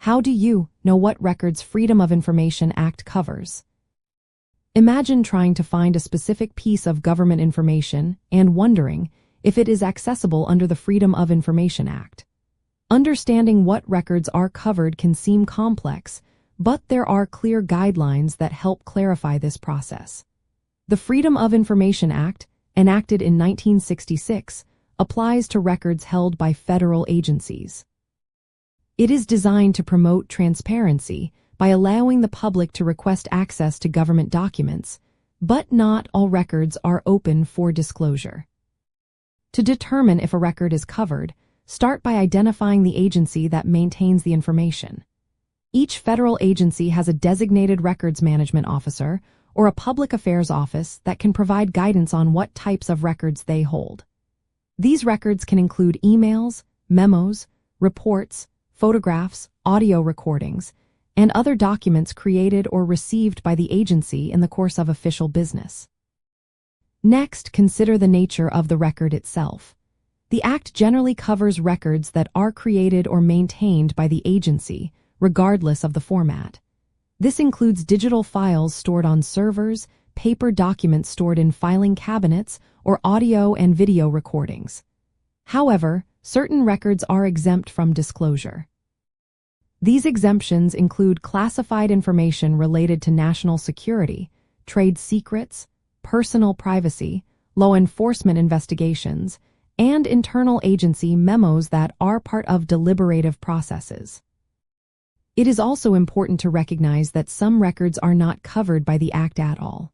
How do you know what records Freedom of Information Act covers? Imagine trying to find a specific piece of government information and wondering if it is accessible under the Freedom of Information Act. Understanding what records are covered can seem complex, but there are clear guidelines that help clarify this process. The Freedom of Information Act, enacted in 1966, applies to records held by federal agencies. It is designed to promote transparency by allowing the public to request access to government documents, but not all records are open for disclosure. To determine if a record is covered, start by identifying the agency that maintains the information. Each federal agency has a designated records management officer or a public affairs office that can provide guidance on what types of records they hold. These records can include emails, memos, reports, photographs, audio recordings, and other documents created or received by the agency in the course of official business. Next, consider the nature of the record itself. The Act generally covers records that are created or maintained by the agency, regardless of the format. This includes digital files stored on servers, paper documents stored in filing cabinets, or audio and video recordings. However, certain records are exempt from disclosure. These exemptions include classified information related to national security, trade secrets, personal privacy, law enforcement investigations, and internal agency memos that are part of deliberative processes. It is also important to recognize that some records are not covered by the Act at all.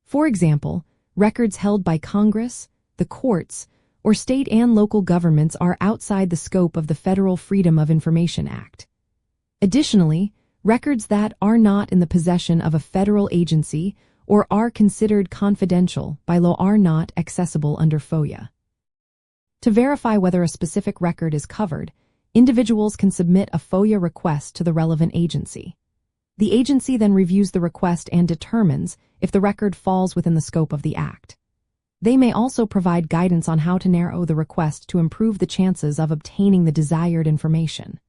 For example, records held by Congress, the courts, or state and local governments are outside the scope of the Federal Freedom of Information Act. Additionally, records that are not in the possession of a federal agency or are considered confidential by law are not accessible under FOIA. To verify whether a specific record is covered, individuals can submit a FOIA request to the relevant agency. The agency then reviews the request and determines if the record falls within the scope of the Act. They may also provide guidance on how to narrow the request to improve the chances of obtaining the desired information.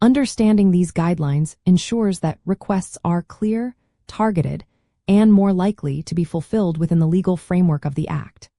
Understanding these guidelines ensures that requests are clear, targeted, and more likely to be fulfilled within the legal framework of the Act.